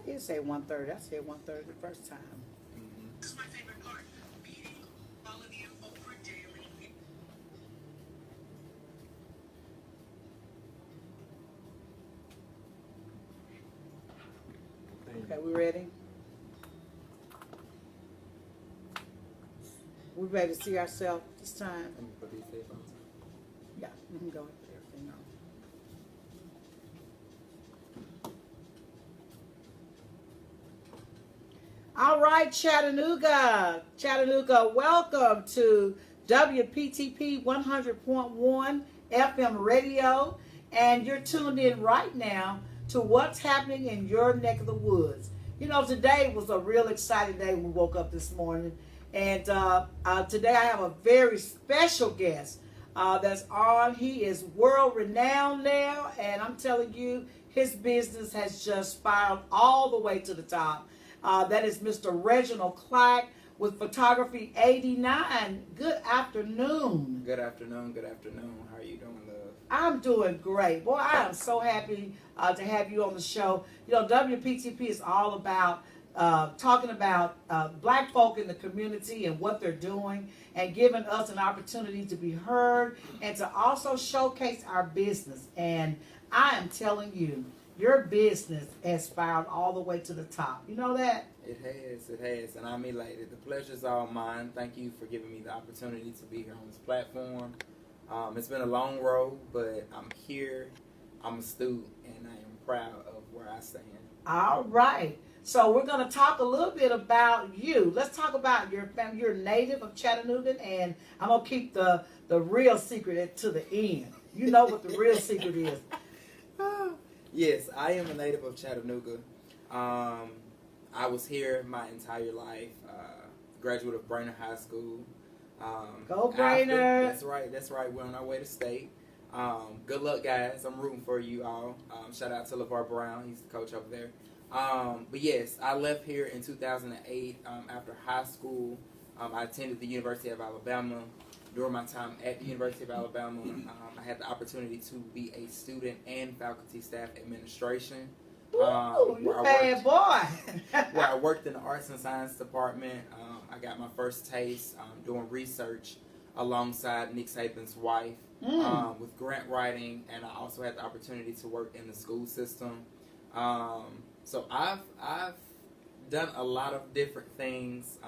did say 1:30. I said 1:30 the first time. This is my favorite part. Meeting all of you over daily. Okay, we ready? We ready to see ourselves this time? Yeah, we can go with everything on. All right, Chattanooga. Chattanooga, welcome to WPTP 100.1 FM radio. And you're tuned in right now to what's happening in your neck of the woods. You know, today was a real exciting day when we woke up this morning. And today I have a very special guest that's on. He is world renowned now. And I'm telling you, his business has just spiraled all the way to the top. That is Mr. Reginald Clark with Photography 89. Good afternoon. Good afternoon. Good afternoon. How are you doing, love? I'm doing great. Boy, I am so happy to have you on the show. You know, WPTP is all about talking about black folk in the community and what they're doing and giving us an opportunity to be heard and to also showcase our business. And I am telling you, your business has spiraled all the way to the top. You know that? It has. And I'm elated. The pleasure's all mine. Thank you for giving me the opportunity to be here on this platform. It's been a long road, but I'm here. I'm a student, and I am proud of where I stand. All right. So we're going to talk a little bit about you. Let's talk about your family. You're a native of Chattanooga, and I'm going to keep the real secret to the end. You know what the real secret is. Yes, I am a native of Chattanooga. I was here my entire life. Graduate of Brainerd High School. Go Brainerd! That's right. We're on our way to state. Good luck, guys. I'm rooting for you all. Shout out to LeVar Brown. He's the coach over there. But yes, I left here in 2008 after high school. I attended the University of Alabama. During my time at the University of Alabama, I had the opportunity to be a student and faculty staff administration. Ooh, you bad boy. Where I worked in the arts and science department. I got my first taste doing research alongside Nick Saban's wife with grant writing, and I also had the opportunity to work in the school system. So I've done a lot of different things.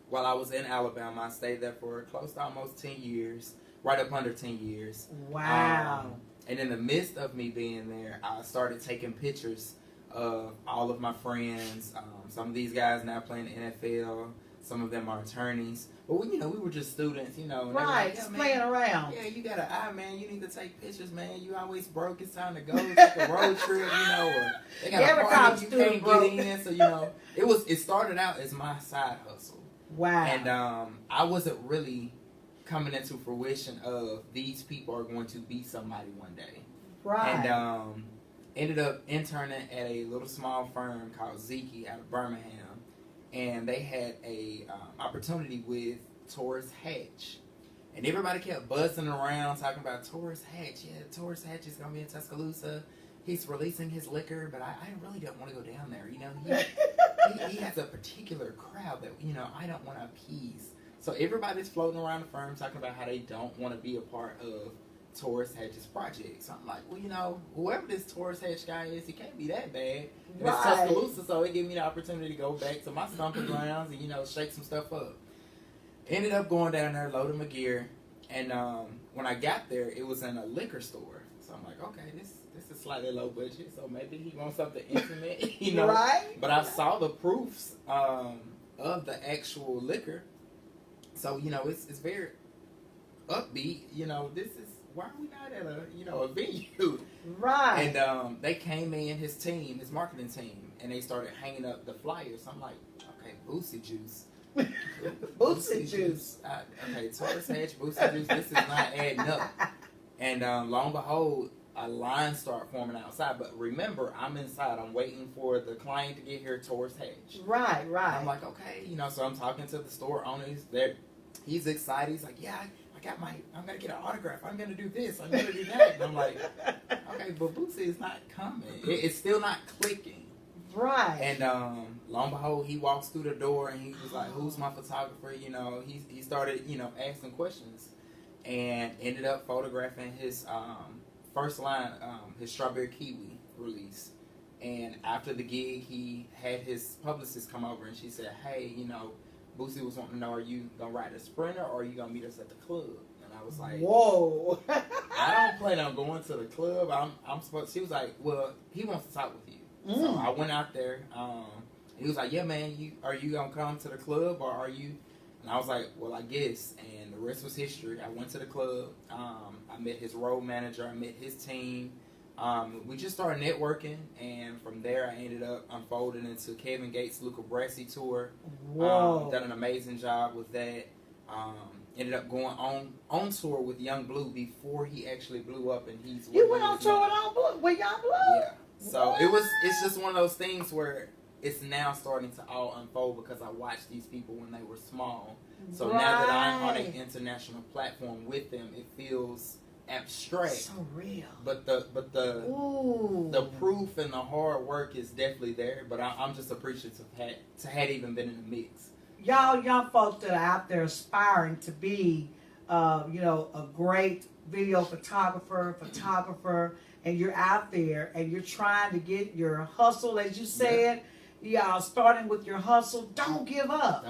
While I was in Alabama, I stayed there for close to almost 10 years, right up under 10 years. Wow. And in the midst of me being there, I started taking pictures of all of my friends. Some of these guys now playing the NFL. Some of them are attorneys. But, we were just students, And Right, like, just playing around. Yeah, you got an eye, man. You need to take pictures, man. You always broke. It's time to go. It's like a road trip, or they got Every a party college you can't student get in. So, it started out as my side hustle. Wow. And I wasn't really coming into fruition of these people are going to be somebody one day. Right. And ended up interning at a little small firm called Zeke out of Birmingham. And they had a opportunity with Taurus Hatch. And everybody kept buzzing around talking about Taurus Hatch. Yeah, Taurus Hatch is going to be in Tuscaloosa. He's releasing his liquor, but I really don't want to go down there. He has a particular crowd that, I don't want to appease. So everybody's floating around the firm talking about how they don't want to be a part of Taurus Hatch's project. So I'm like, well, whoever this Taurus Hatch guy is, he can't be that bad. And it's Tuscaloosa, so it gave me the opportunity to go back to my stomping grounds and, shake some stuff up. Ended up going down there, loading my gear. And when I got there, it was in a liquor store. So I'm like, okay, this is slightly low budget, so maybe he wants something intimate, Right. But I saw the proofs of the actual liquor. So, it's very upbeat. This is, why are we not at a venue? Right. And they came in, his marketing team, and they started hanging up the flyers. I'm like, okay, Boosie Juice. Boosie Juice. Okay, Taurus Hatch, Boosie Juice, this is not adding up. And lo and behold, a line start forming outside. But remember, I'm inside. I'm waiting for the client to get here, Taurus Hatch. Right. And I'm like, okay, so I'm talking to the store owner. He's excited. He's like, yeah, I'm going to get an autograph. I'm going to do this. I'm going to do that. And I'm like, okay, but Boosie is not coming. It's still not clicking. Right. And lo and behold, he walks through the door and he was like, "Who's my photographer?" You know, he started, you know, asking questions, and ended up photographing his first line, his Strawberry Kiwi release. And after the gig, he had his publicist come over and she said, "Hey, you know, Boosie was wanting to know, are you gonna ride a Sprinter or are you gonna meet us at the club?" And I was like, "Whoa, I don't plan on going to the club. I'm supposed." She was like, "Well, he wants to talk with you." So I went out there. He was like, "Yeah, man, are you gonna come to the club or are you?" And I was like, "Well, I guess." And the rest was history. I went to the club. I met his road manager. I met his team. We just started networking, and from there, I ended up unfolding into Kevin Gates' Luca Brasi tour. Whoa. Done an amazing job with that. Ended up going on tour with Young Blue before he actually blew up, and he's. You went on tour with Young Blue? Yeah. So what? it's just one of those things where it's now starting to all unfold because I watched these people when they were small. So now that I'm on an international platform with them, it feels abstract. So real. But the proof and the hard work is definitely there. But I'm just appreciative to had even been in the mix. Y'all young folks that are out there aspiring to be, you know, a great video photographer, and you're out there and you're trying to get your hustle, as you said, y'all starting with your hustle. Don't give up.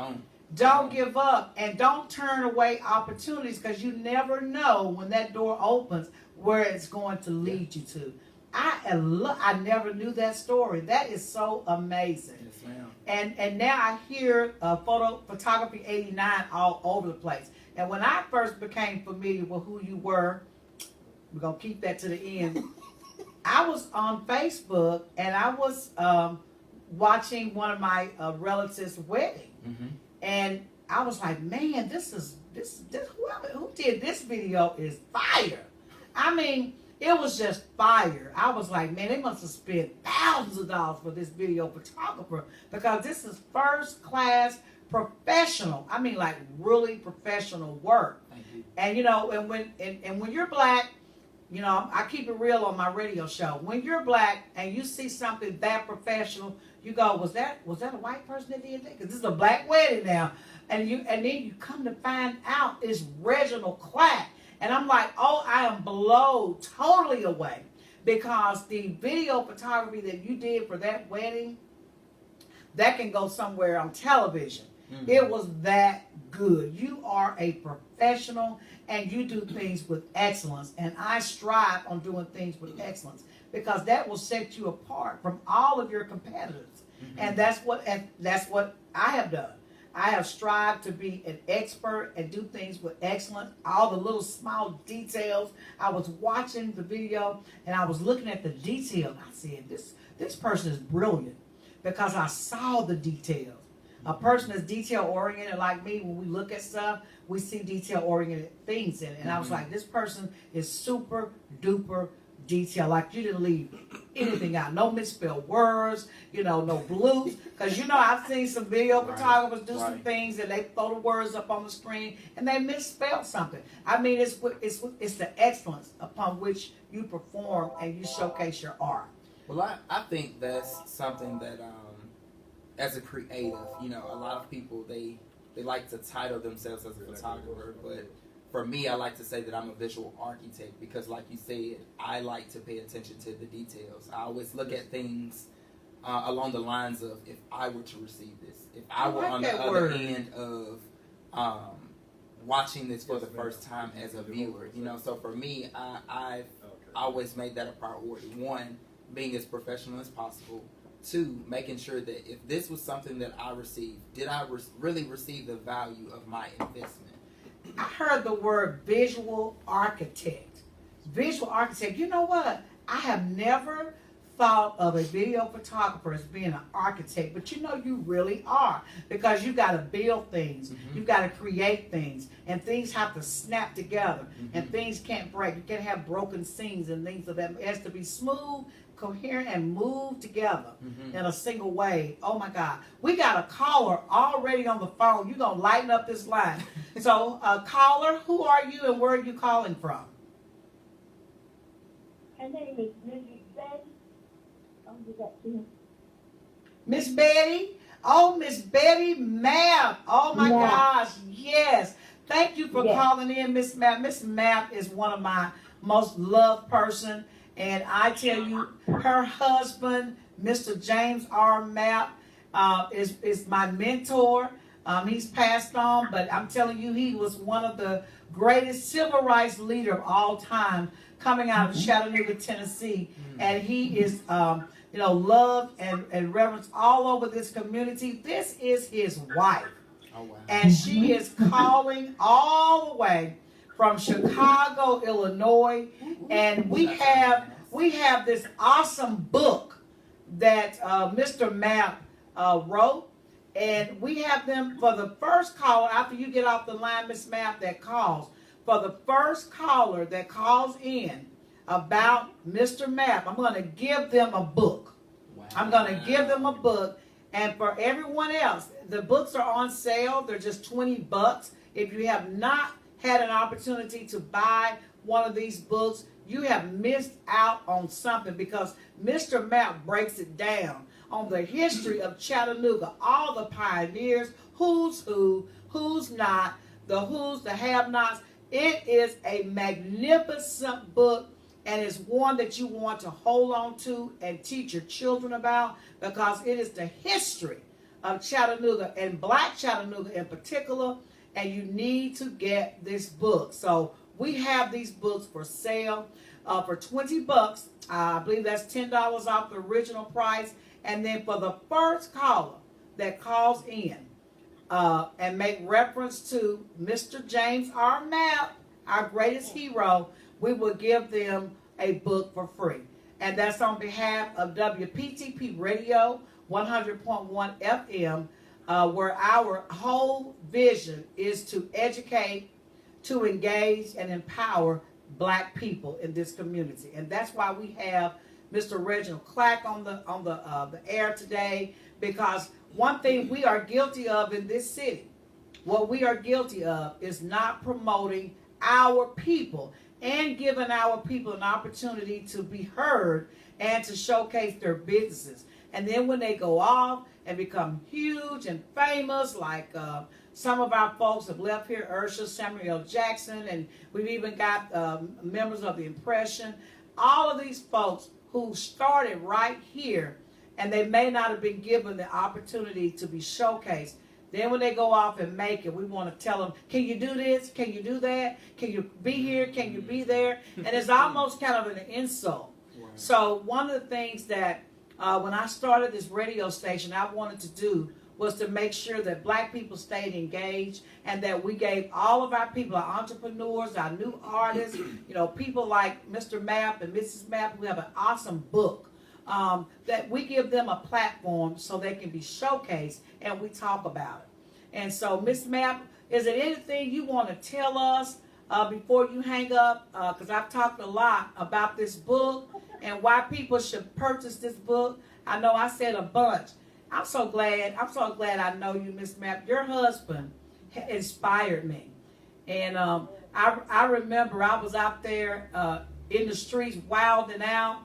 Don't give up, and don't turn away opportunities because you never know when that door opens where it's going to lead you to. I never knew that story. That is so amazing. Yes, ma'am. And now I hear photography 89 all over the place. And when I first became familiar with who you were, we're gonna keep that to the end. I was on Facebook and I was watching one of my relatives' wedding. Mm-hmm. And I was like, man, this who did this video is fire. I mean, it was just fire. I was like, man, they must have spent thousands of dollars for this video photographer because this is first class professional. I mean, like really professional work. Thank you. And you know, and when you're black, you know, I keep it real on my radio show. When you're black and you see something that professional, you go, was that a white person that did that? Because this is a black wedding now, and then you come to find out it's Reginald Clark, and I'm like, oh, I am blown totally away because the video photography that you did for that wedding, that can go somewhere on television. Mm-hmm. It was that good. You are a professional and you do things with excellence, and I strive on doing things with excellence because that will set you apart from all of your competitors. Mm-hmm. And that's what I have done. I have strived to be an expert and do things with excellence. All the little small details. I was watching the video and I was looking at the detail. I said, this person is brilliant because I saw the details. A person that's detail-oriented like me, when we look at stuff, we see detail-oriented things in it. And I was like, this person is super duper detail. Like, you didn't leave anything out. No misspelled words, you know, no bloops. Because, you know, I've seen some video photographers do some things and they throw the words up on the screen and they misspell something. I mean, it's the excellence upon which you perform and you showcase your art. Well, I think that's something that... as a creative, you know, a lot of people, they like to title themselves as a photographer, but for me, I like to say that I'm a visual architect because, like you said, I like to pay attention to the details. I always look at things along the lines of if I were to receive this, if I were on the other end of watching this for the first time as a viewer, you know. So for me, I've always made that a priority. One, being as professional as possible. Two, making sure that if this was something that I received, did I really receive the value of my investment? I heard the word visual architect. Visual architect. You know what? I have never thought of a video photographer as being an architect, but you know you really are because you got to build things. Mm-hmm. You got to create things, and things have to snap together, and things can't break. You can't have broken scenes and things of that. It has to be smooth, coherent, and move together in a single way. Oh my God. We got a caller already on the phone. You're going to lighten up this line. So, caller, who are you and where are you calling from? Her name is Mrs. Ben. Miss Betty. Oh, Miss Betty Mapp. Oh my gosh. Yes. Thank you for calling in, Miss Mapp. Miss Mapp is one of my most loved person. And I tell you, her husband, Mr. James R. Mapp, is my mentor. He's passed on, but I'm telling you, he was one of the greatest civil rights leader of all time coming out of Chattanooga, Tennessee. And he is, loved and reverenced all over this community. This is his wife. Oh, wow. And she is calling all the way from Chicago, Illinois. And we have this awesome book that Mr. Mapp wrote. And we have them for the first caller, after you get off the line, Miss Mapp, that calls. For the first caller that calls in about Mr. Mapp, I'm going to give them a book. Wow. I'm going to give them a book. And for everyone else, the books are on sale. They're just $20. If you have not had an opportunity to buy one of these books, you have missed out on something, because Mr. Mapp breaks it down on the history of Chattanooga, all the pioneers, who's who, who's not, the who's, the have-nots. It is a magnificent book, and it's one that you want to hold on to and teach your children about, because it is the history of Chattanooga, and Black Chattanooga in particular, and you need to get this book. So we have these books for sale for $20. I believe that's $10 off the original price. And then for the first caller that calls in and make reference to Mr. James R. Mapp, our greatest hero, we will give them a book for free. And that's on behalf of WPTP Radio 100.1 FM, where our whole vision is to educate, to engage, and empower Black people in this community. And that's why we have Mr. Reginald Clark on the air today, because one thing we are guilty of in this city, what we are guilty of is not promoting our people and giving our people an opportunity to be heard and to showcase their businesses. And then when they go off and become huge and famous, like some of our folks have left here, Ursha, Samuel Jackson, and we've even got members of the Impression. All of these folks who started right here, and they may not have been given the opportunity to be showcased. Then when they go off and make it, we want to tell them, can you do this? Can you do that? Can you be here? Can you be there? And it's almost kind of an insult. Right. So one of the things that when I started this radio station, I wanted to do was to make sure that Black people stayed engaged, and that we gave all of our people, our entrepreneurs, our new artists, people like Mr. Mapp and Mrs. Mapp, who have an awesome book, that we give them a platform so they can be showcased and we talk about it. And so, Miss Mapp, is there anything you want to tell us before you hang up? Because I've talked a lot about this book and why people should purchase this book. I know I said a bunch. I'm so glad I know you, Miss Mapp. Your husband inspired me. And I remember I was out there in the streets wilding out.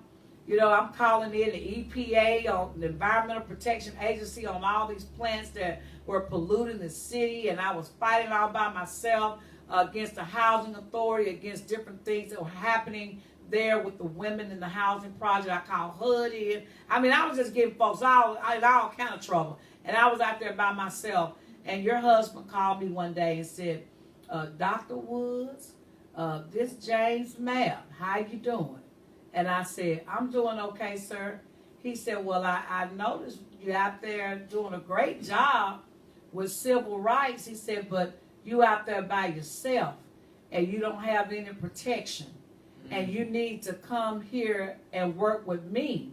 I'm calling in the EPA, on the Environmental Protection Agency, on all these plants that were polluting the city. And I was fighting all by myself against the housing authority, against different things that were happening there with the women in the housing project. I called HUD in. I mean, I was just getting folks all kind of trouble. And I was out there by myself. And your husband called me one day and said, Dr. Woods, this James Mapp, how you doing? And I said, I'm doing okay, sir. He said, well, I noticed you out there doing a great job with civil rights. He said, but you out there by yourself and you don't have any protection. And you need to come here and work with me,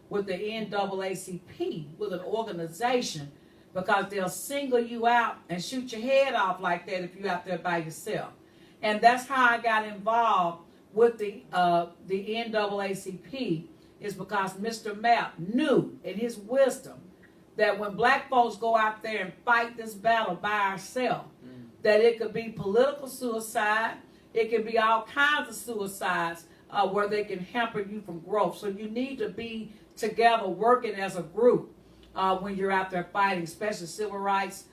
with the NAACP, with an organization, because they'll single you out and shoot your head off like that if you're out there by yourself. And that's how I got involved with the NAACP, is because Mr. Mapp knew in his wisdom that when Black folks go out there and fight this battle by ourselves, that it could be political suicide. It can be all kinds of suicides where they can hamper you from growth. So you need to be together working as a group when you're out there fighting, especially civil rights,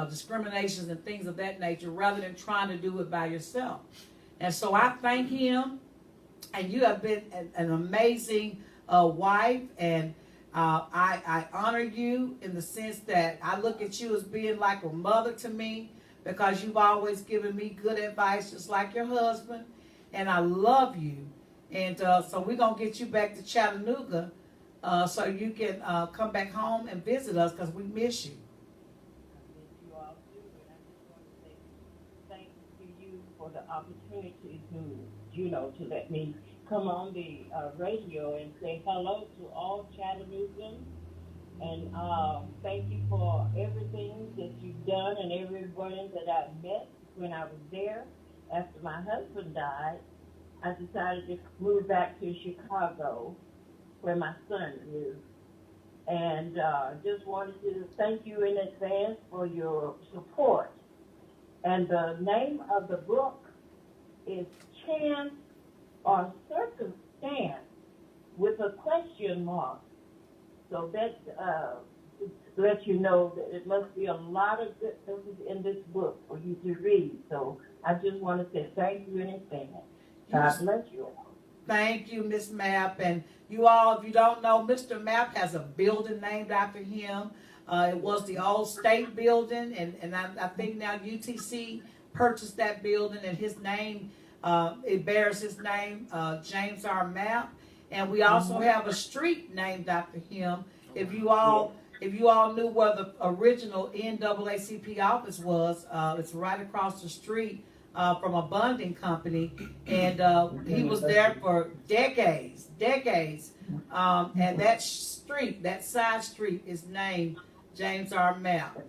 discriminations and things of that nature, rather than trying to do it by yourself. And so I thank him, and you have been an amazing wife, and I honor you in the sense that I look at you as being like a mother to me, because you've always given me good advice, just like your husband, and I love you. And so we're going to get you back to Chattanooga so you can come back home and visit us, because we miss you. You all do, and I just want to say thank you for the opportunity to let me come on the radio and say hello to all Chattanoogan, and thank you for everything that you've done and everyone that I met when I was there. After my husband died, I decided to move back to Chicago, where my son lives. And just wanted to thank you in advance for your support. And the name of the book is Chance or Circumstance with a question mark. So that lets you know that it must be a lot of good things in this book for you to read. So I just want to say thank you in advance. God bless you all. Thank you, Miss Mapp. And you all, if you don't know, Mr. Mapp has a building named after him. It was the old state building, and I think now UTC purchased that building, and his name, it bears his name, James R. Mapp. And we also have a street named after him. If you all knew where the original NAACP office was, it's right across the street from a bonding company, and he was there for decades. And that street, that side street, is named James R. Mapp.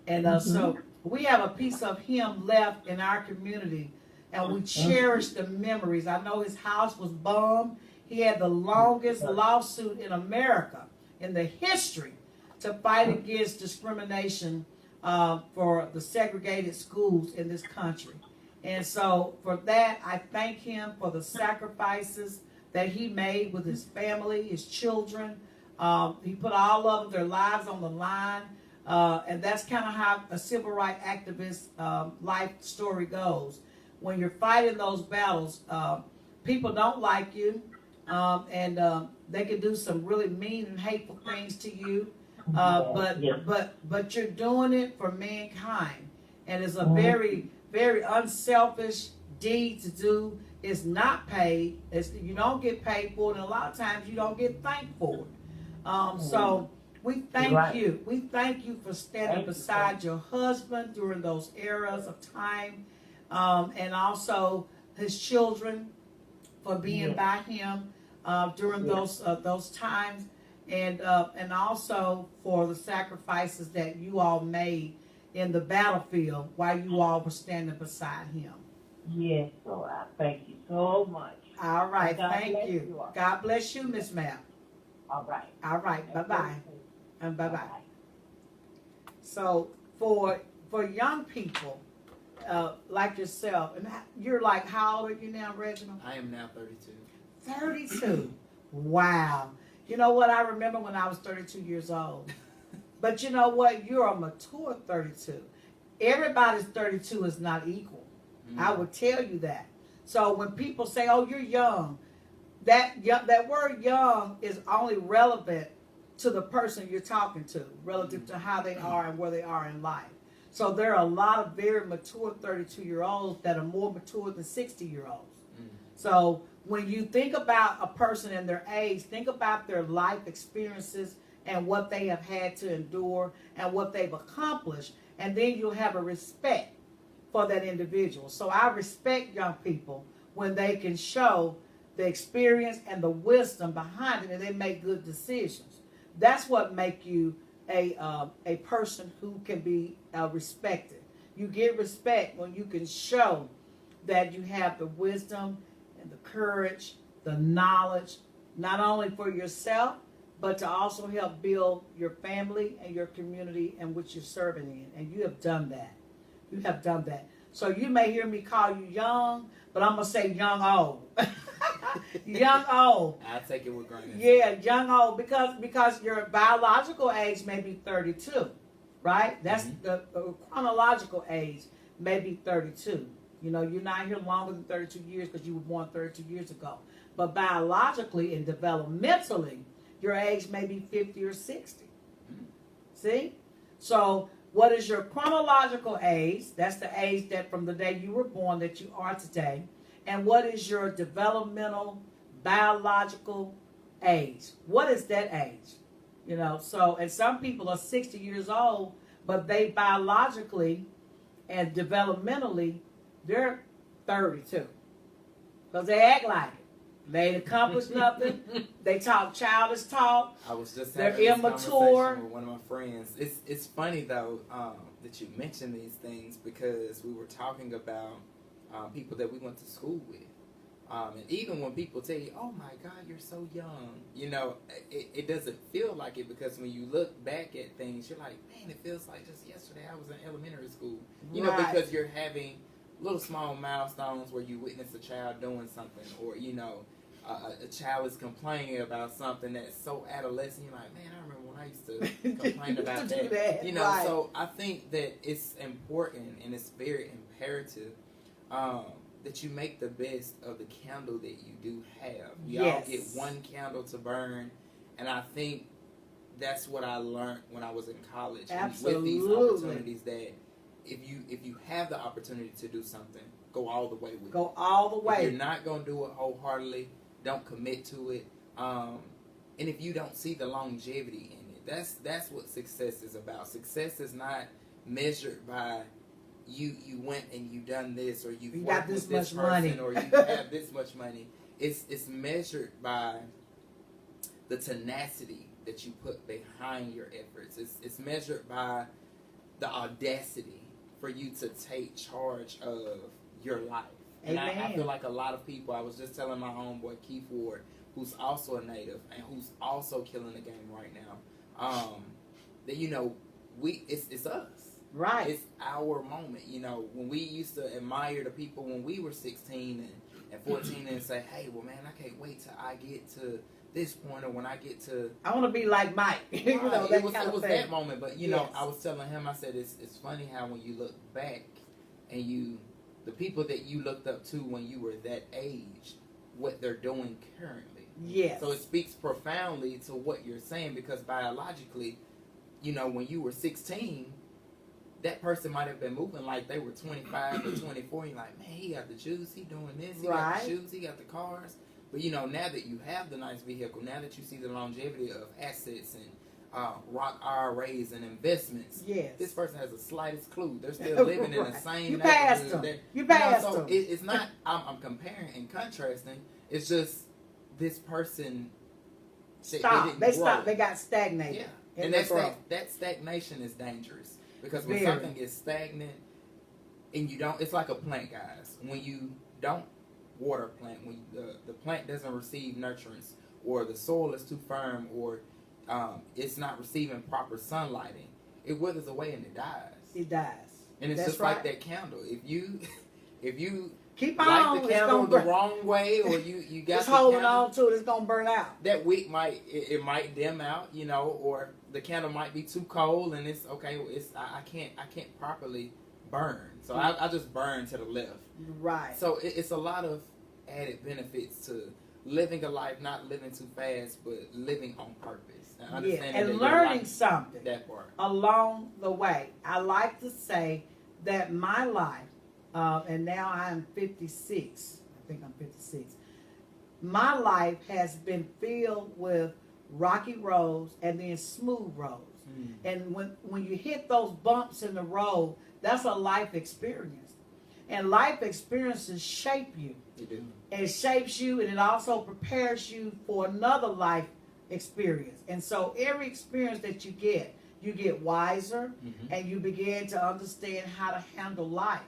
And so we have a piece of him left in our community, and we cherish the memories. I know his house was bombed. He had the longest lawsuit in America in the history to fight against discrimination for the segregated schools in this country. And so for that, I thank him for the sacrifices that he made with his family, his children. He put all of their lives on the line. And that's kind of how a civil rights activist life story goes. When you're fighting those battles, people don't like you, and they can do some really mean and hateful things to you. But you're doing it for mankind, and it's a very, very unselfish deed to do. It's not paid. You don't get paid for it, and a lot of times you don't get thanked for it. So we thank you. We thank you for standing beside your husband during those eras of time, and also his children for being by him during those times, and also for the sacrifices that you all made in the battlefield while you all were standing beside him. Yes, so I thank you so much. All right, thank you. God bless you, Miss Mapp. All right. All right, bye-bye. And bye-bye. So for young people like yourself, and you're like, how old are you now, Reginald? I am now 32. 32. Wow. You know what? I remember when I was 32 years old. But you know what? You're a mature 32. Everybody's 32 is not equal. I would tell you that. So when people say, oh, you're young, that word young is only relevant to the person you're talking to, relative to how they are and where they are in life. So there are a lot of very mature 32-year-olds that are more mature than 60-year-olds. So when you think about a person and their age, think about their life experiences and what they have had to endure and what they've accomplished, and then you'll have a respect for that individual. So I respect young people when they can show the experience and the wisdom behind it, and they make good decisions. That's what makes you a person who can be respected. You get respect when you can show that you have the wisdom and the courage, the knowledge, not only for yourself, but to also help build your family and your community in which you're serving in. And you have done that. You have done that. So you may hear me call you young, but I'm going to say young old. young old. I take it with grain of salt. Yeah, young old, because your biological age may be 32, right? That's the chronological age may be 32. You know, you're not here longer than 32 years because you were born 32 years ago. But biologically and developmentally, your age may be 50 or 60. See? So what is your chronological age? That's the age that from the day you were born that you are today. And what is your developmental biological age? What is that age? You know, so, and some people are 60 years old, but they biologically and developmentally, they're 32. Because they act like it. They ain't accomplished nothing. They talk childish talk. I was just They're having this immature. conversation with one of my friends. It's funny though that you mention these things because we were talking about people that we went to school with. And even when people tell you, "Oh my God, you're so young," you know, it doesn't feel like it because when you look back at things, you're like, "Man, it feels like just yesterday I was in elementary school." You know, because you're having little small milestones where you witness a child doing something, or you know, a child is complaining about something that's so adolescent. You're like, "Man, I remember when I used to complain about that." You know, so I think that it's important and it's very imperative. That you make the best of the candle that you do have. We all get one candle to burn, and I think that's what I learned when I was in college. Absolutely. With these opportunities, that if you have the opportunity to do something, go all the way with it. Go all the way. If you're not going to do it wholeheartedly, don't commit to it. And if you don't see the longevity in it, that's what success is about. Success is not measured by you went and you done this, or you got this much money, or you have this much money. It's measured by the tenacity that you put behind your efforts. It's measured by the audacity for you to take charge of your life. And I feel like a lot of people, I was just telling my homeboy Keith Ward, who's also a native and who's also killing the game right now, that, you know, it's us. Right. It's our moment. You know, when we used to admire the people when we were 16 and 14 and say, "Hey, well, man, I can't wait till I get to this point, or when I get to... I want to be like Mike." You know, it was that moment. But, you know, I was telling him, I said, it's funny how when you look back and the people that you looked up to when you were that age, what they're doing currently. Yes. So it speaks profoundly to what you're saying, because biologically, you know, when you were 16... that person might have been moving like they were 25 or 24. You're like, "Man, he got the juice, he doing this, he got the shoes, he got the cars." But, you know, now that you have the nice vehicle, now that you see the longevity of assets and Roth IRAs and investments, this person has the slightest clue. They're still living in the same neighborhood. You passed them. So it's not, I'm comparing and contrasting. It's just this person stopped. They stopped. They got stagnated. Yeah. And that stagnation is dangerous. Because when something is stagnant and you don't, it's like a plant, guys. When you don't water a plant, when the plant doesn't receive nutrients, or the soil is too firm, or it's not receiving proper sunlighting, it withers away and it dies. It dies. And it's just like that candle. If you keep light on, the candle the wrong way, or you got just holding on to it, it's gonna burn out. That wick might dim out, you know, or the candle might be too cold, and it's okay. I can't properly burn, so I just burn to the left. Right. So it's a lot of added benefits to living a life, not living too fast, but living on purpose. And learning something that part along the way. I like to say that my life, and now I'm 56. I think I'm 56. My life has been filled with rocky roads and then smooth roads. And when you hit those bumps in the road, that's a life experience. And life experiences shape you. They do. And it shapes you, and it also prepares you for another life experience. And so every experience that you get wiser, and you begin to understand how to handle life.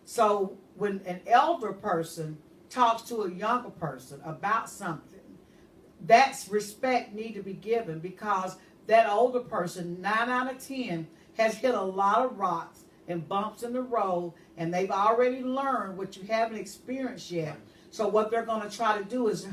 So when an elder person talks to a younger person about something, that's respect need to be given, because that older person, 9 out of 10, has hit a lot of rocks and bumps in the road, and they've already learned what you haven't experienced yet. So what they're going to try to do is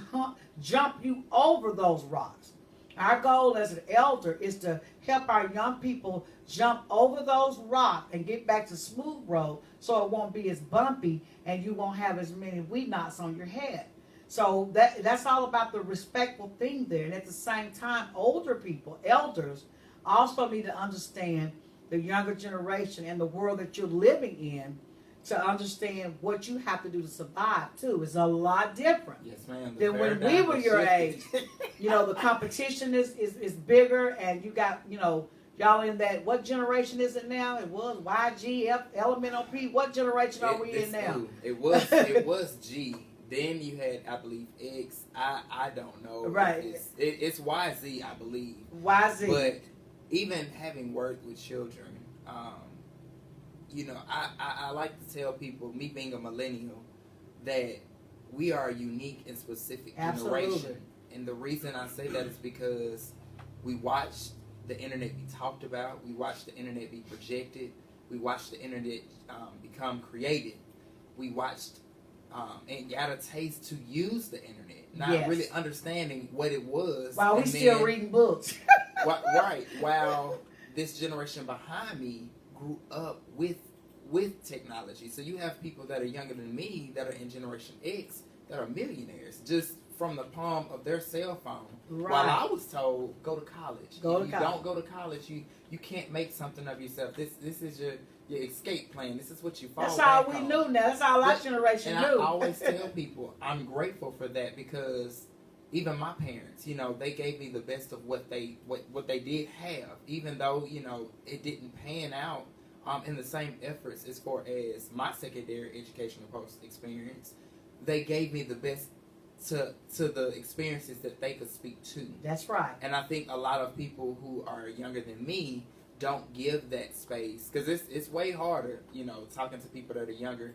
jump you over those rocks. Our goal as an elder is to help our young people jump over those rocks and get back to smooth road so it won't be as bumpy and you won't have as many weed knots on your head. So that's all about the respectful thing there. And at the same time, older people, elders, also need to understand the younger generation and the world that you're living in to understand what you have to do to survive, too. It's a lot different Yes, ma'am. than when we were your age. You know, the competition is bigger, and you got, you know, y'all in that, what generation is it now? It was YG, Elemental P. What generation are we in now? It was G. Then you had, I believe, X. I don't know. Right. It's YZ, I believe. YZ. But even having worked with children, you know, I like to tell people, me being a millennial, that we are a unique and specific generation. And the reason I say that is because we watched the internet be talked about. We watched the internet be projected. We watched the internet become created. We watched and got a taste to use the internet, not really understanding what it was. While we still reading books. Right. While this generation behind me grew up with technology. So you have people that are younger than me that are in Generation X that are millionaires just from the palm of their cell phone. Right. While I was told, go to college. If you college. don't go to college, you can't make something of yourself. This is your escape plan. This is what you fall That's back all we on. knew now. That's all our generation and knew. I always tell people I'm grateful for that because even my parents, you know, they gave me the best of what they did have, even though, you know, it didn't pan out in the same efforts as far as my secondary educational post experience. They gave me the best to the experiences that they could speak to. That's right. And I think a lot of people who are younger than me don't give that space because it's way harder, you know, talking to people that are younger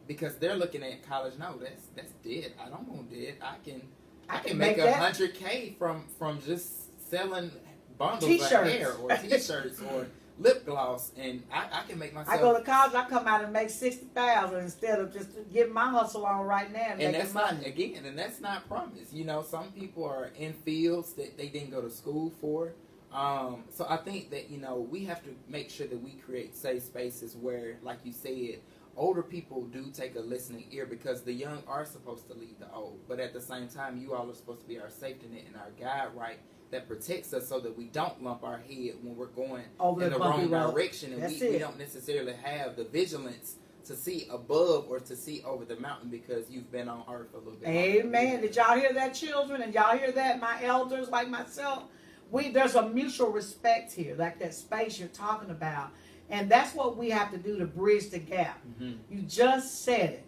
because they're looking at college. No, that's dead. I don't want dead. I can make $100K from just selling bundles T-shirts. of hair or T-shirts or lip gloss, and I can make myself. I go to college, I come out and make $60,000 instead of just getting my hustle on right now and that's money. not again, and that's not promised. You know, some people are in fields that they didn't go to school for. So I think that, you know, we have to make sure that we create safe spaces where, like you said, older people do take a listening ear because the young are supposed to lead the old. But at the same time, you all are supposed to be our safety net and our guide, right, that protects us so that we don't lump our head when we're going in the wrong direction. And we don't necessarily have the vigilance to see above or to see over the mountain because you've been on earth a little bit. Amen. Did y'all hear that, children? And y'all hear that, my elders like myself? There's a mutual respect here, like that space you're talking about. And that's what we have to do to bridge the gap. Mm-hmm. You just said it.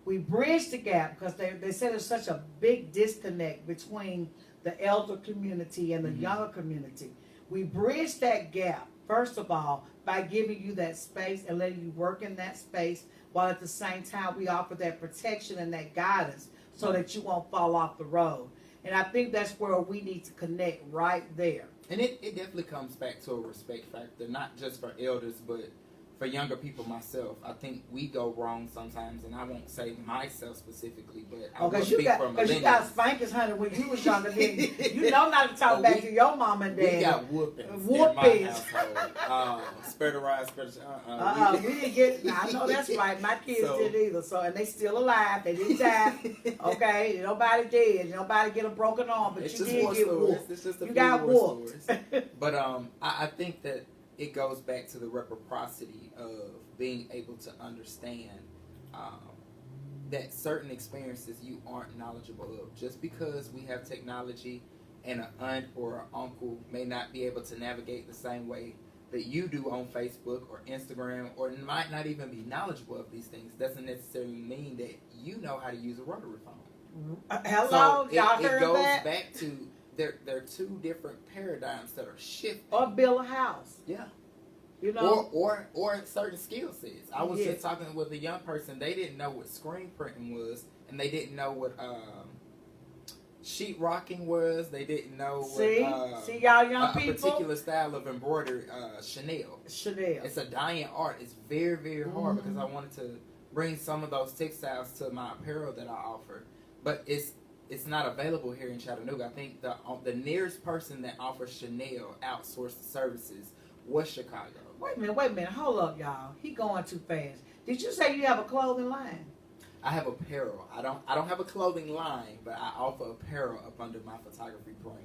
We bridge the gap because they said there's such a big disconnect between the elder community and the younger community. We bridge that gap, first of all, by giving you that space and letting you work in that space, while at the same time we offer that protection and that guidance so that you won't fall off the road. And I think that's where we need to connect right there. And it definitely comes back to a respect factor, not just for elders, but for younger people myself. I think we go wrong sometimes, and I won't say myself specifically, but I will speak for millennials. Because you got spankers, honey, when you was younger. You know not to talk back to your mom and dad. We got whoopings in my household. Spare the ride, spare the... we didn't get... I know that's right. My kids didn't either. So, and they still alive. They didn't die. Okay? Nobody did. Nobody get a broken arm, but you did get whooped. It's just a you got whooped. But I think that it goes back to the reciprocity of being able to understand that certain experiences you aren't knowledgeable of. Just because we have technology and an aunt or an uncle may not be able to navigate the same way that you do on Facebook or Instagram, or might not even be knowledgeable of these things, doesn't necessarily mean that you know how to use a rotary phone. Hello? So Y'all heard it goes that? back to... There are two different paradigms that are shifting. Or build a house. Yeah. You know? Or certain skill sets. I was just talking with a young person. They didn't know what screen printing was, and they didn't know what sheet rocking was. They didn't know what see y'all young people? A particular style of embroidery, Chanel. Chanel. It's a dying art. It's very, very hard because I wanted to bring some of those textiles to my apparel that I offer, but it's not available here in Chattanooga. I think the nearest person that offers Chanel outsourced services was Chicago. Wait a minute, hold up, y'all. He going too fast. Did you say you have a clothing line? I have apparel. I don't have a clothing line, but I offer apparel up under my photography brand.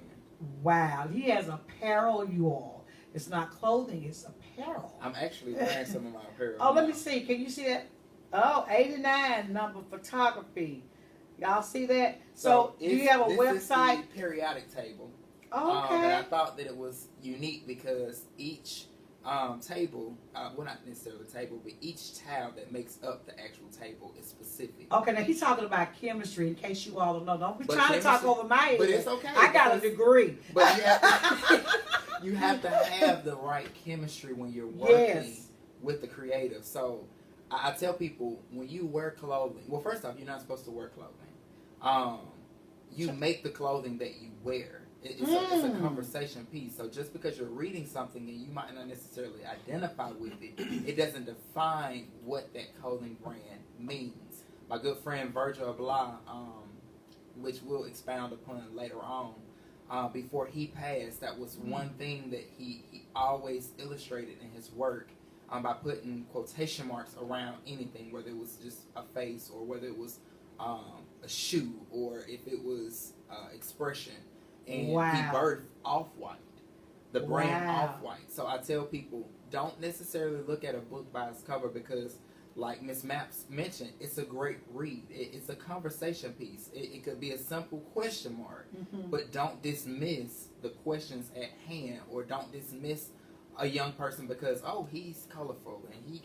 Wow, he has apparel, you all. It's not clothing, it's apparel. I'm actually wearing some of my apparel. Oh, let now. me see. Can you see that? Oh, 89 number photography. Y'all see that? So do you have a this website? is the periodic table. Okay. And I thought that it was unique because each table, well, not necessarily table, but each tile that makes up the actual table is specific. Okay, now he's talking about chemistry. In case you all don't know, don't be But trying to talk over my head. But it's okay. I got a degree. But you have to have the right chemistry when you're working with the creative. So I tell people, when you wear clothing, well, first off, you're not supposed to wear clothing. You make the clothing that you wear. It's a conversation piece. So just because you're reading something and you might not necessarily identify with it, it doesn't define what that clothing brand means. My good friend Virgil Abloh, which we'll expound upon later on, before he passed, that was one thing that he always illustrated in his work by putting quotation marks around anything, whether it was just a face or whether it was a shoe or if it was expression. And he birthed Off-White, the brand Off-White. So I tell people, don't necessarily look at a book by its cover because, like Miss Maps mentioned, it's a great read. It's a conversation piece. It could be a simple question mark, but don't dismiss the questions at hand, or don't dismiss a young person because, oh, he's colorful and his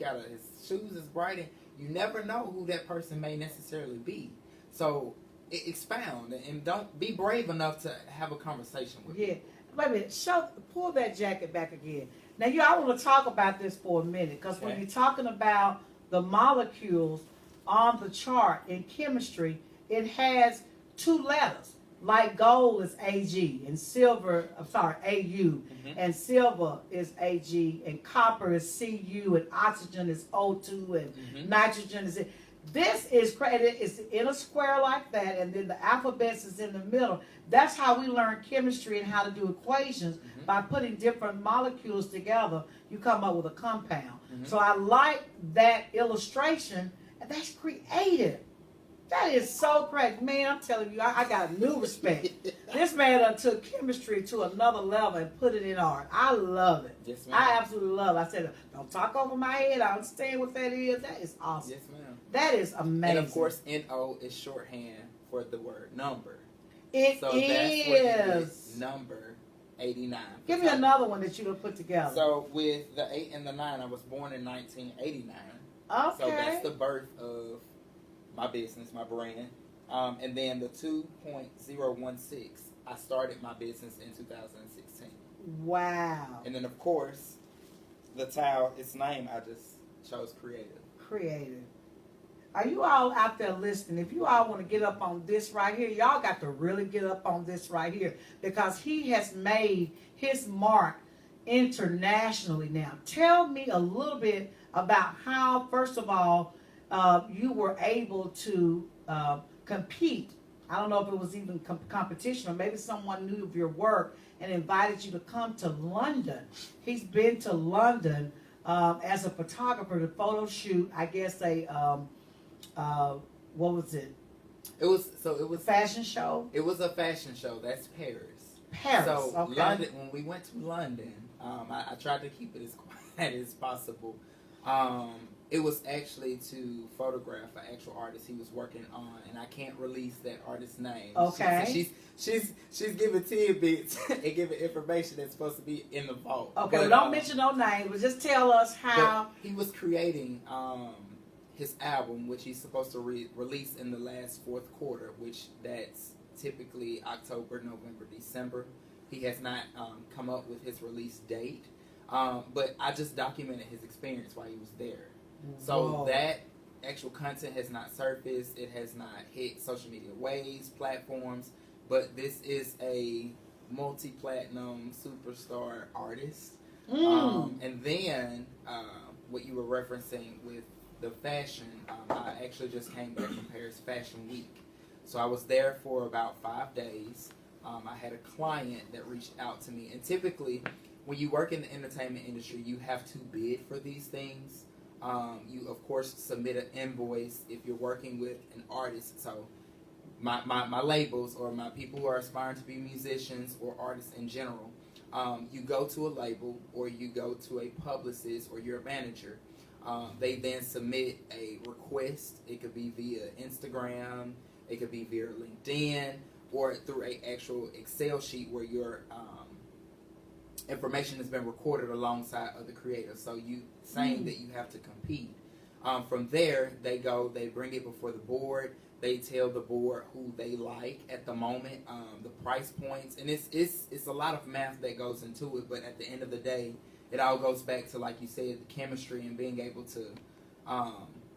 shoes is bright, and you never know who that person may necessarily be. So expound and don't be brave enough to have a conversation with them. Wait a minute. Pull that jacket back again. Now, I want to talk about this for a minute because when you're talking about the molecules on the chart in chemistry, it has two letters. Like gold is Ag and silver, AU, and silver is Ag, and copper is Cu, and oxygen is O2, and nitrogen is it. This is it's in a square like that, and then the alphabet is in the middle. That's how we learn chemistry and how to do equations. By putting different molecules together, you come up with a compound. So I like that illustration, and that's creative. That is so crazy. Man, I'm telling you, I got a new respect. This man done took chemistry to another level and put it in art. I love it. Yes, ma'am. I absolutely love it. I said, don't talk over my head. I understand what that is. That is awesome. Yes, ma'am. That is amazing. And of course, NO is shorthand for the word number. It so is. That's what it is. Number 89. Give me another one that you would put together. So with the 8 and the 9, I was born in 1989. Okay. So that's the birth of my business, my brand. And then the 2.016, I started my business in 2016. Wow. And then, of course, the tile, its name, I just chose Creative. Creative. Are you all out there listening? If you all want to get up on this right here, y'all got to really get up on this right here, because he has made his mark internationally now. Tell me a little bit about how, first of all, you were able to compete. I don't know if it was even competition, or maybe someone knew of your work and invited you to come to London. He's been to London as a photographer to photo shoot, I guess, what was it? It was a fashion show? It was a fashion show. That's Paris. Paris, so okay. London, when we went to London, I tried to keep it as quiet as possible. It was actually to photograph an actual artist he was working on, and I can't release that artist's name. Okay. She's giving tidbits and giving information that's supposed to be in the vault. Okay, but don't mention no names, but just tell us how. He was creating his album, which he's supposed to release in the last fourth quarter, which that's typically October, November, December. He has not come up with his release date, but I just documented his experience while he was there. So that actual content has not surfaced. It has not hit social media waves, platforms, but this is a multi-platinum superstar artist. And then what you were referencing with the fashion. I actually just came back from Paris Fashion Week. So I was there for about 5 days. I had a client that reached out to me. And typically, when you work in the entertainment industry, you have to bid for these things. You, of course, submit an invoice if you're working with an artist. So my labels, or my people who are aspiring to be musicians or artists in general, you go to a label or you go to a publicist or your manager. They then submit a request. It could be via Instagram, it could be via LinkedIn, or through an actual Excel sheet where your information has been recorded alongside other creators. So you saying that you have to compete. From there, they bring it before the board. They tell the board who they like at the moment, the price points, and it's a lot of math that goes into it. But at the end of the day, it all goes back to, like you said, the chemistry and being able to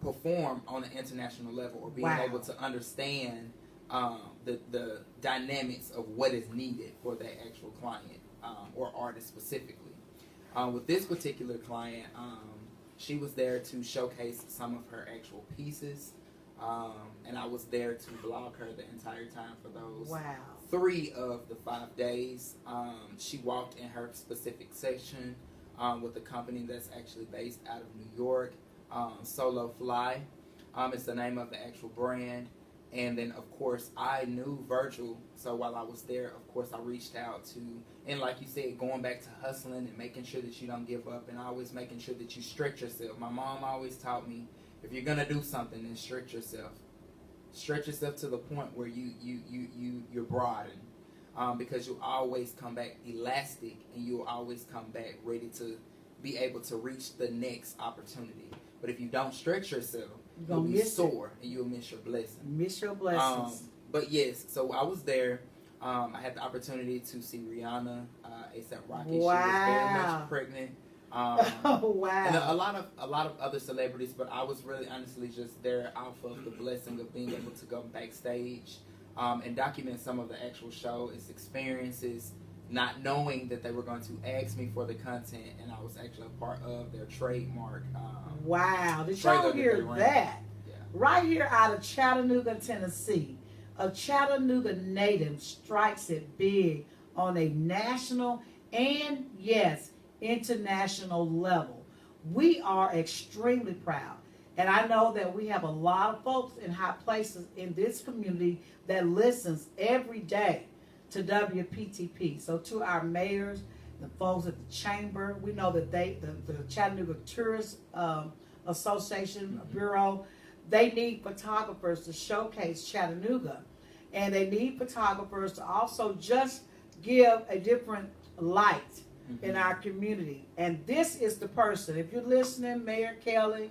perform on an international level, or being able to understand the dynamics of what is needed for that actual client or artist specifically. With this particular client, she was there to showcase some of her actual pieces. And I was there to vlog her the entire time for those 3 of the 5 days. She walked in her specific section with a company that's actually based out of New York, Solo Fly. It's the name of the actual brand. And then, of course, I knew Virgil. So while I was there, of course, I reached out to, and like you said, going back to hustling and making sure that you don't give up, and always making sure that you stretch yourself. My mom always taught me, if you're gonna do something, then stretch yourself. Stretch yourself to the point where you're broadened, because you'll always come back elastic, and you'll always come back ready to be able to reach the next opportunity. But if you don't stretch yourself, you'll be sore and you'll miss your blessing. Miss your blessings. But yes, so I was there. I had the opportunity to see Rihanna, A$AP Rocky. She was very much pregnant. And a lot of other celebrities, but I was really honestly just there off of the blessing of being able to go backstage and document some of the actual show, its experiences, not knowing that they were going to ask me for the content, and I was actually a part of their trademark. Did y'all hear that? Yeah. Right here out of Chattanooga, Tennessee, a Chattanooga native strikes it big on a national and, yes, international level. We are extremely proud. And I know that we have a lot of folks in high places in this community that listens every day to WPTP. So to our mayors, the folks at the chamber, we know that the Chattanooga Tourist Association Bureau, they need photographers to showcase Chattanooga. And they need photographers to also just give a different light in our community. And this is the person. If you're listening, Mayor Kelly,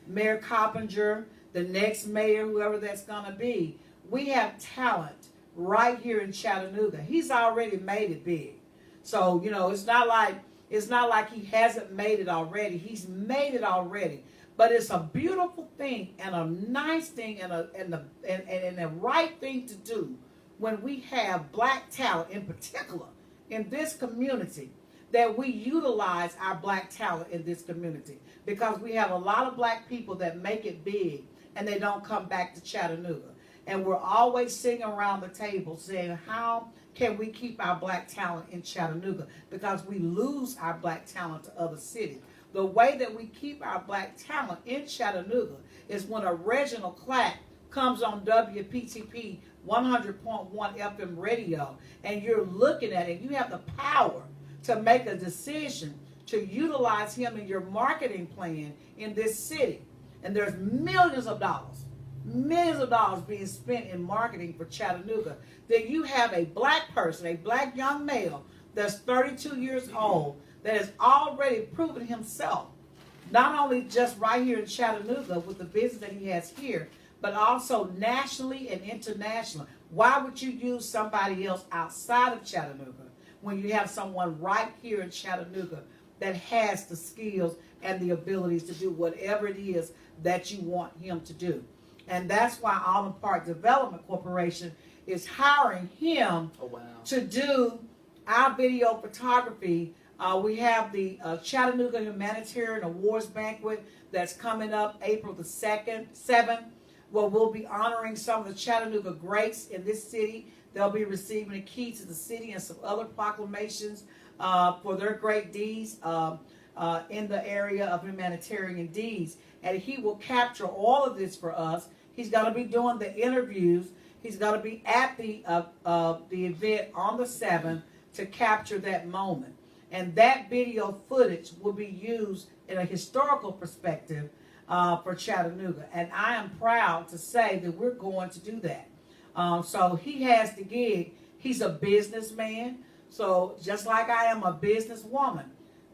Mayor Coppinger, the next mayor, whoever that's going to be, we have talent right here in Chattanooga. He's already made it big. So, it's not like he hasn't made it already. He's made it already. But it's a beautiful thing and a nice thing and a right thing to do when we have black talent in particular in this community, that we utilize our black talent in this community, because we have a lot of black people that make it big and they don't come back to Chattanooga. And we're always sitting around the table saying, how can we keep our black talent in Chattanooga? Because we lose our black talent to other cities. The way that we keep our black talent in Chattanooga is when a Reginald Clark comes on WPTP 100.1 FM radio, and you're looking at it, you have the power to make a decision to utilize him in your marketing plan in this city. And there's millions of dollars being spent in marketing for Chattanooga. Then you have a black person, a black young male that's 32 years old, that has already proven himself, not only just right here in Chattanooga with the business that he has here, but also nationally and internationally. Why would you use somebody else outside of Chattanooga when you have someone right here in Chattanooga that has the skills and the abilities to do whatever it is that you want him to do? And that's why Allen Park Development Corporation is hiring him to do our video photography We have the Chattanooga Humanitarian Awards Banquet that's coming up April the 7th, where we'll be honoring some of the Chattanooga greats in this city. They'll be receiving a key to the city and some other proclamations for their great deeds in the area of humanitarian deeds. And he will capture all of this for us. He's going to be doing the interviews. He's going to be at the event on the 7th to capture that moment. And that video footage will be used in a historical perspective for Chattanooga. And I am proud to say that we're going to do that. So he has the gig. He's a businessman. So just like I am a businesswoman,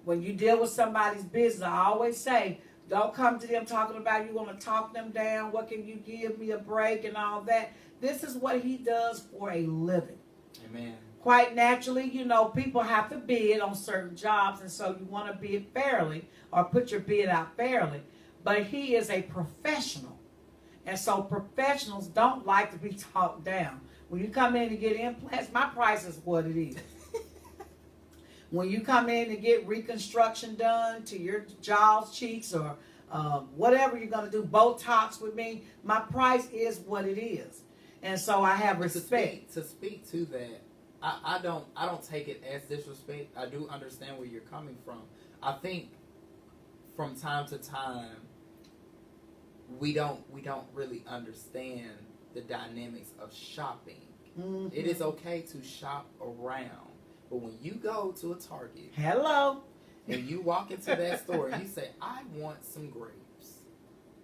when you deal with somebody's business, I always say, don't come to them talking about you want to talk them down. What can you give me a break and all that? This is what he does for a living. Amen. Quite naturally, you know, people have to bid on certain jobs, and so you want to bid fairly or put your bid out fairly. But he is a professional. And so professionals don't like to be talked down. When you come in to get implants, my price is what it is. When you come in to get reconstruction done to your jaws, cheeks, or whatever you're going to do, Botox with me, my price is what it is. And so I have respect. To speak to that, I don't take it as disrespect. I do understand where you're coming from. I think from time to time we don't really understand the dynamics of shopping. Mm-hmm. It is okay to shop around, but when you go to a Target, and you walk into that store and you say, "I want some grapes.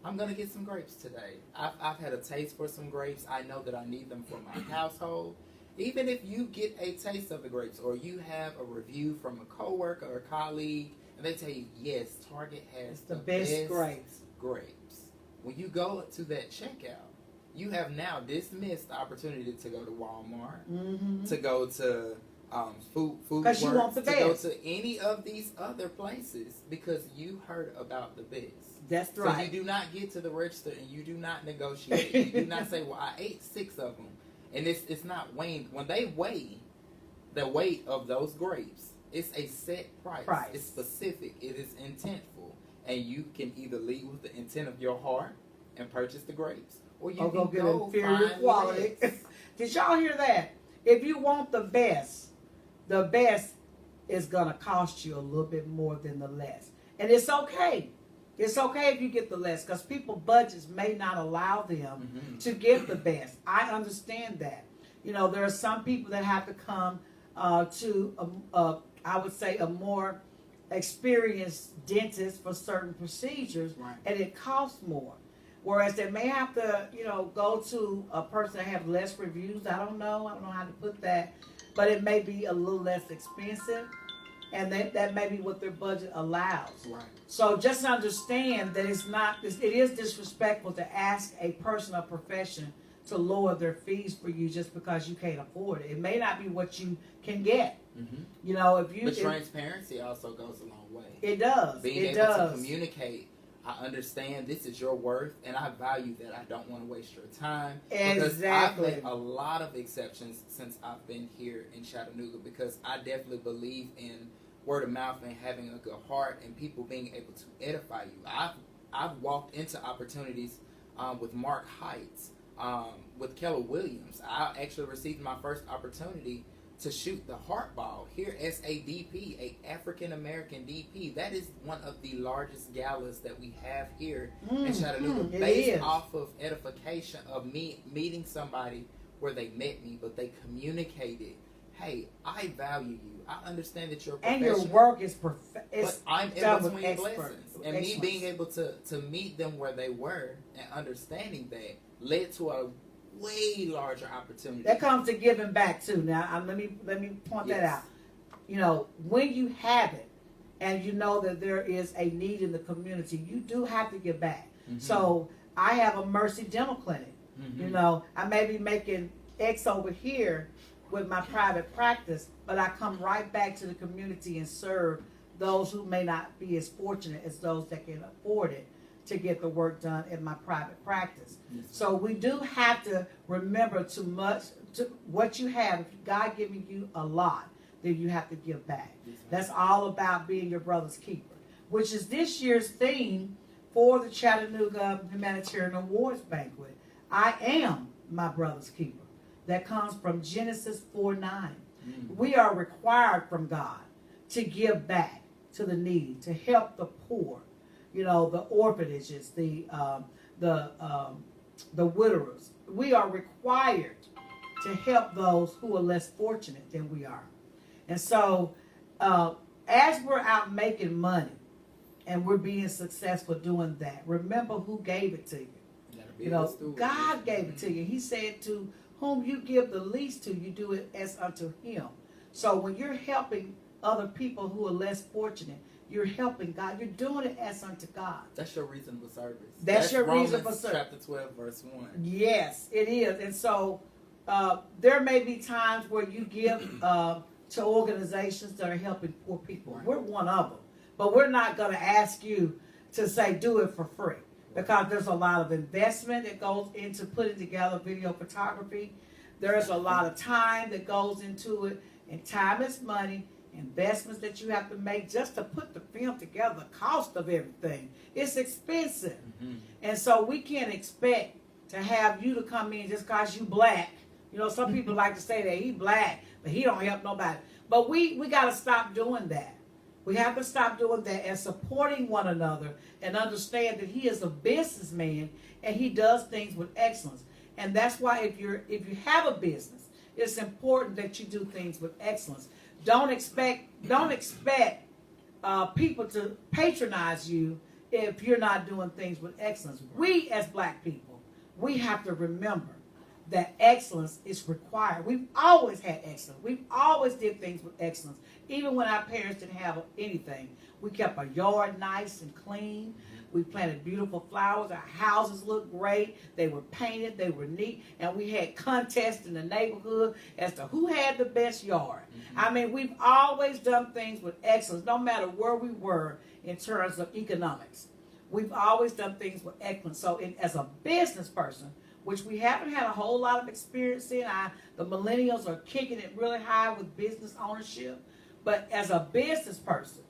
I'm gonna get some grapes today. I've had a taste for some grapes. I know that I need them for my household." Even if you get a taste of the grapes, or you have a review from a coworker or colleague, and they tell you, yes, Target has the best grapes. When you go to that checkout, you have now dismissed the opportunity to go to Walmart, mm-hmm. to go to Food Works, you want the best. To go to any of these other places because you heard about the best. That's right. So you do not get to the register and you do not negotiate. You do not say, well, I ate 6 of them. And it's not weighing. When they weigh the weight of those grapes, it's a set price. It's specific. It is intentful. And you can either lead with the intent of your heart and purchase the grapes, or you can go get inferior quality. Did y'all hear that? If you want the best is going to cost you a little bit more than the less. And it's okay. It's okay if you get the less, because people's budgets may not allow them mm-hmm. to get the best. I understand that. You know, there are some people that have to come to, I would say, a more experienced dentist for certain procedures, right. And it costs more. Whereas they may have to, you know, go to a person that have less reviews. I don't know how to put that, but it may be a little less expensive. And that may be what their budget allows. Right. So just understand that it is disrespectful to ask a person of profession to lower their fees for you just because you can't afford it. It may not be what you can get. Mm-hmm. You know, but transparency also goes a long way. It does. Being able to communicate, I understand this is your worth, and I value that. I don't want to waste your time. Because I've made a lot of exceptions since I've been here in Chattanooga, because I definitely believe in word of mouth and having a good heart and people being able to edify you. I've walked into opportunities with Mark Heights, with Keller Williams. I actually received my first opportunity to shoot the Heart Ball here as a DP, a African American DP. That is one of the largest galas that we have here in Chattanooga, based off of edification of me meeting somebody where they met me, but they communicated, hey, I value you. I understand that you're professional. And your work is but I'm in between blessings. And me being able to meet them where they were and understanding that led to a way larger opportunity. That comes to giving back too. Now, let me point that out. You know, when you have it and you know that there is a need in the community, you do have to give back. Mm-hmm. So I have a Mercy Dental Clinic. Mm-hmm. You know, I may be making X over here with my private practice, but I come right back to the community and serve those who may not be as fortunate as those that can afford it to get the work done in my private practice. Yes. So we do have to remember to what you have. If God giving you a lot, then you have to give back. Yes, ma'am. That's all about being your brother's keeper, which is this year's theme for the Chattanooga Humanitarian Awards Banquet. I am my brother's keeper. That comes from Genesis 4:9. We are required from God to give back to the needy, to help the poor, the orphanages, the widowers. We are required to help those who are less fortunate than we are. And so, as we're out making money and we're being successful doing that, remember who gave it to you. God gave it to you. He said, to whom you give the least to, you do it as unto him. So when you're helping other people who are less fortunate, you're helping God. You're doing it as unto God. That's your reasonable service. That's your Romans reasonable service. Chapter 12, verse 1. Yes, it is. And so there may be times where you give to organizations that are helping poor people. Right. We're one of them. But we're not going to ask you to say do it for free, because there's a lot of investment that goes into putting together video photography. There's a lot of time that goes into it, and time is money. Investments that you have to make just to put the film together, the cost of everything. It's expensive. Mm-hmm. And so we can't expect to have you to come in just because you black. Some people like to say that he black, but he don't help nobody. But we got to stop doing that. We have to stop doing that and supporting one another and understand that he is a businessman and he does things with excellence. And that's why if you have a business, it's important that you do things with excellence. Don't expect people to patronize you if you're not doing things with excellence. We as black people, we have to remember that excellence is required. We've always had excellence. We've always did things with excellence. Even when our parents didn't have anything, we kept our yard nice and clean. We planted beautiful flowers. Our houses looked great. They were painted. They were neat. And we had contests in the neighborhood as to who had the best yard. Mm-hmm. I mean, we've always done things with excellence, no matter where we were in terms of economics. We've always done things with excellence. So as a business person, which we haven't had a whole lot of experience in, the millennials are kicking it really high with business ownership. But as a business person,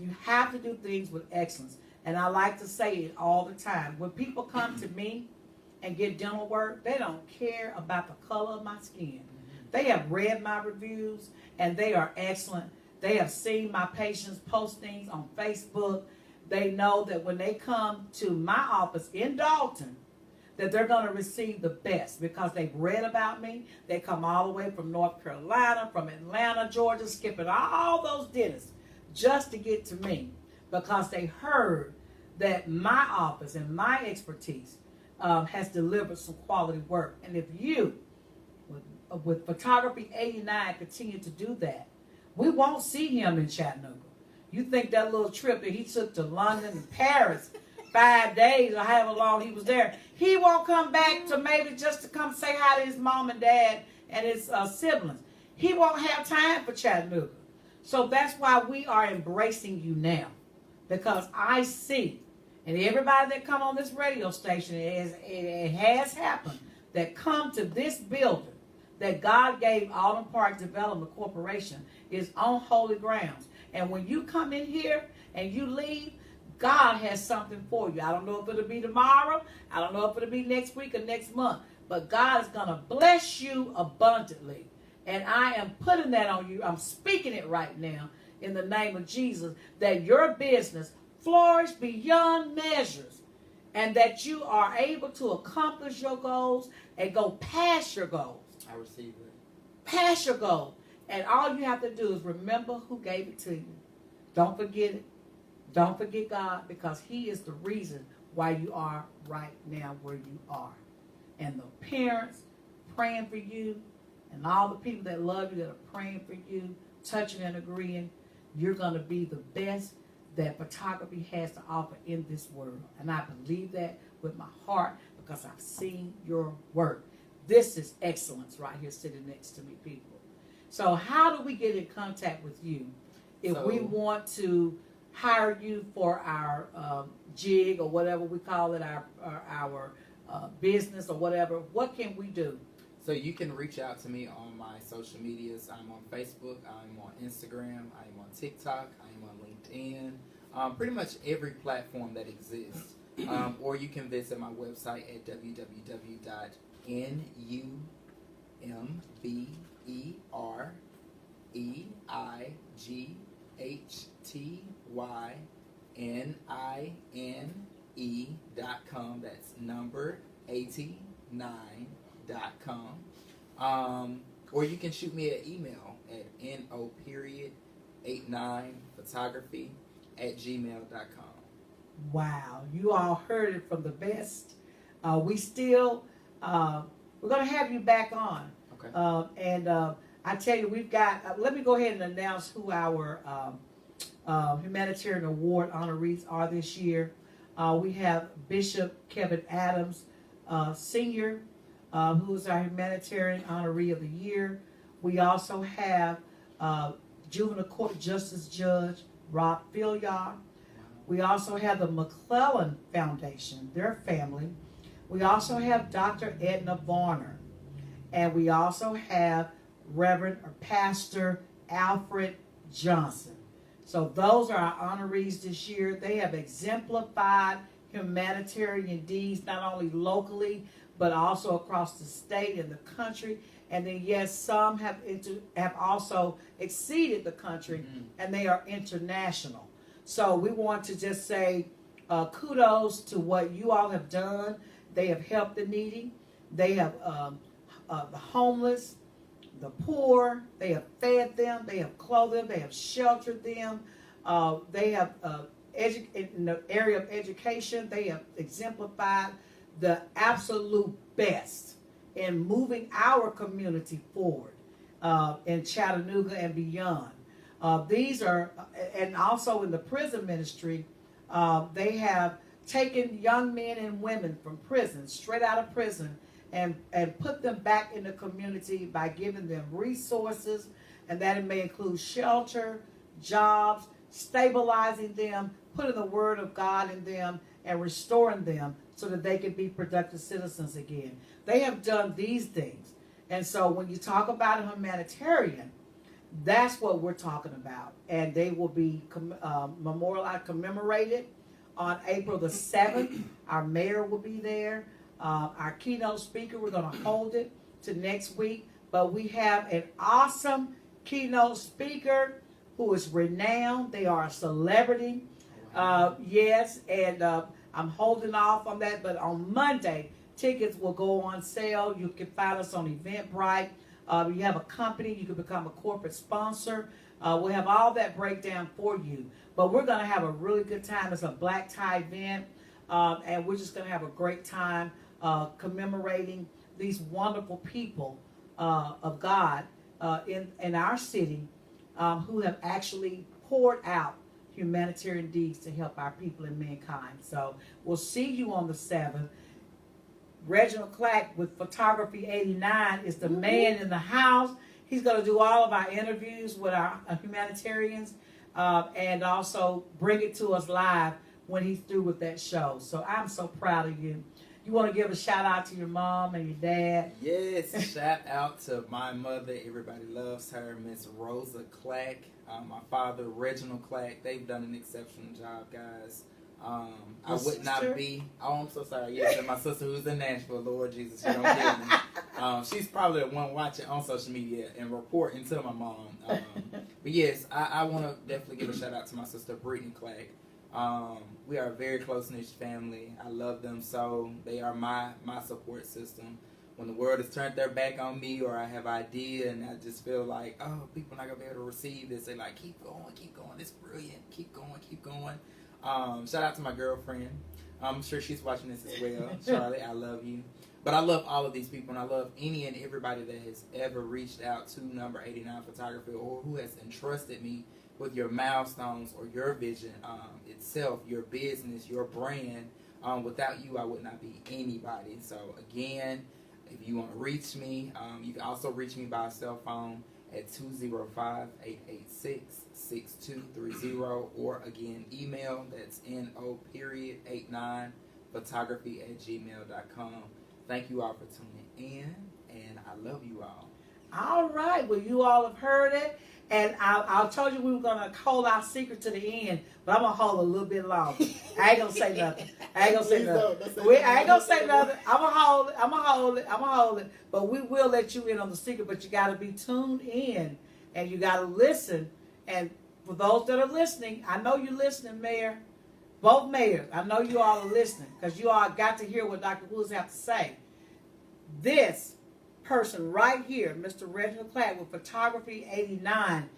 you have to do things with excellence. And I like to say it all the time. When people come to me and get dental work, they don't care about the color of my skin. They have read my reviews, and they are excellent. They have seen my patients post things on Facebook. They know that when they come to my office in Dalton, that they're going to receive the best because they've read about me. They come all the way from North Carolina, from Atlanta, Georgia, skipping all those dentists just to get to me, because they heard that my office and my expertise has delivered some quality work. And if you, with Photography 89, continue to do that, we won't see him in Chattanooga. You think that little trip that he took to London and Paris, 5 days or however long he was there, he won't come back to maybe just to come say hi to his mom and dad and his siblings. He won't have time for Chattanooga. So that's why we are embracing you now, because I see, and everybody that come on this radio station, it has happened, that come to this building that God gave Autumn Park Development Corporation is on holy grounds. And when you come in here and you leave, God has something for you. I don't know if it'll be tomorrow. I don't know if it'll be next week or next month. But God is going to bless you abundantly. And I am putting that on you. I'm speaking it right now in the name of Jesus, that your business flourish beyond measures and that you are able to accomplish your goals and go past your goals. I receive it. Past your goal. And all you have to do is remember who gave it to you. Don't forget it. Don't forget God, because he is the reason why you are right now where you are. And the parents praying for you and all the people that love you that are praying for you, touching and agreeing, you're going to be the best that photography has to offer in this world. And I believe that with my heart because I've seen your work. This is excellence right here sitting next to me, people. So how do we get in contact with you if we want to hire you for our jig or whatever we call it, our business or whatever? What can we do? So you can reach out to me on my social medias. I'm on Facebook, I'm on Instagram, I'm on TikTok, I'm on LinkedIn, pretty much every platform that exists. Or you can visit my website at www.NUMBEREGHTYNINE.com. That's number 89.com. Or you can shoot me an email at no.89photography@gmail.com. Wow, you all heard it from the best. We still, we're going to have you back on. Okay. I tell you, we've got, let me go ahead and announce who our humanitarian award honorees are this year. We have Bishop Kevin Adams, Sr., who is our humanitarian honoree of the year. We also have Juvenile Court Justice Judge Rob Filliard. We also have the McClellan Foundation, their family. We also have Dr. Edna Varner. And we also have Reverend or Pastor Alfred Johnson. So those are our honorees this year. They have exemplified humanitarian deeds, not only locally, but also across the state and the country. And then, yes, some have also exceeded the country, and they are international. So we want to just say kudos to what you all have done. They have helped the needy. They have the homeless, the poor. They have fed them. They have clothed them. They have sheltered them. They have, in the area of education, they have exemplified the absolute best in moving our community forward in Chattanooga and beyond. These are, and also in the prison ministry, they have taken young men and women from prison, straight out of prison, and put them back in the community by giving them resources, and that it may include shelter, jobs, stabilizing them, putting the word of God in them, and restoring them so that they can be productive citizens again. They have done these things. And so when you talk about a humanitarian, that's what we're talking about. And they will be memorialized, commemorated on April the 7th. Our mayor will be there. Our keynote speaker, we're going to hold it to next week. But we have an awesome keynote speaker who is renowned. They are a celebrity. Yes, and I'm holding off on that. But on Monday, tickets will go on sale. You can find us on Eventbrite. You have a company, you can become a corporate sponsor. We'll have all that breakdown for you. But we're going to have a really good time. It's a black tie event, and we're just going to have a great time commemorating these wonderful people of God in our city who have actually poured out humanitarian deeds to help our people and mankind. So we'll see you on the 7th. Reginald Clark with Photography 89 is the man in the house. He's going to do all of our interviews with our humanitarians and also bring it to us live when he's through with that show. So I'm so proud of you. You want to give a shout out to your mom and your dad? Yes, shout out to my mother. Everybody loves her, Miss Rosa Clark. My father, Reginald Clark. They've done an exceptional job, guys. I would not be. Oh, I'm so sorry. Yes, and my sister who's in Nashville, Lord Jesus, she don't kill me. She's probably the one watching on social media and reporting to my mom. But yes, I want to definitely give a shout out to my sister Brittany Clark. We are a very close-knit family. I love them so. They are my support system. When the world has turned their back on me or I have idea and I just feel like, oh, people are not going to be able to receive this, they like, keep going, it's brilliant, keep going. Shout out to my girlfriend. I'm sure she's watching this as well. Charlie, I love you. But I love all of these people, and I love any and everybody that has ever reached out to Number 89 Photography or who has entrusted me with your milestones or your vision itself, your business, your brand. Without you, I would not be anybody. So, again, if you want to reach me, you can also reach me by cell phone at 205-886-6230 or again email, that's no.89photography@gmail.com. Thank you all for tuning in, and I love you all. All right. Well, you all have heard it. And I told you we were going to hold our secret to the end, but I'm going to hold a little bit longer. I ain't going to say nothing. I ain't going to say nothing. I ain't going to say nothing. I'm going to hold it. I'm going to hold it. I'm going to hold it. But we will let you in on the secret, but you got to be tuned in, and you got to listen. And for those that are listening, I know you're listening, Mayor. Both mayors, I know you all are listening because you all got to hear what Dr. Woods have to say. This person right here, Mr. Reginald Clark with Photography 89,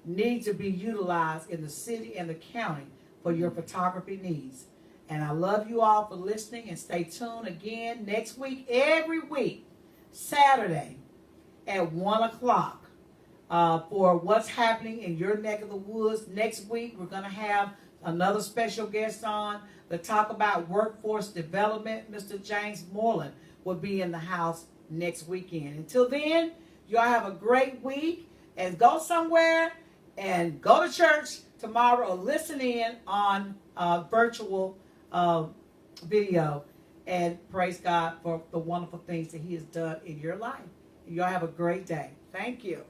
needs to be utilized in the city and the county for your photography needs. And I love you all for listening, and stay tuned again next week, every week, Saturday at 1 o'clock for what's happening in your neck of the woods. Next week, we're going to have another special guest on to talk about workforce development. Mr. James Moreland will be in the house next weekend. Until then, y'all have a great week, and go somewhere and go to church tomorrow or listen in on virtual video, and praise God for the wonderful things that he has done in your life. Y'all have a great day. Thank you.